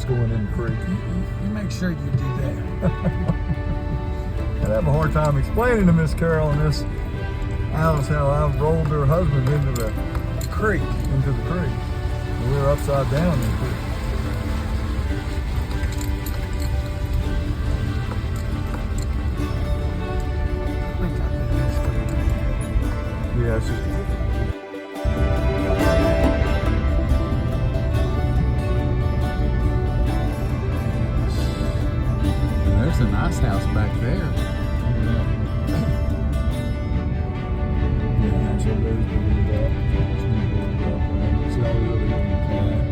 us going in the creek. You make sure you do that. I'd have a hard time explaining to Miss Carol and Miss Alice how I rolled her husband into the creek. We were upside down in the creek. Yeah, it's just There's a nice house back there. yeah, so those people that see all the other cat.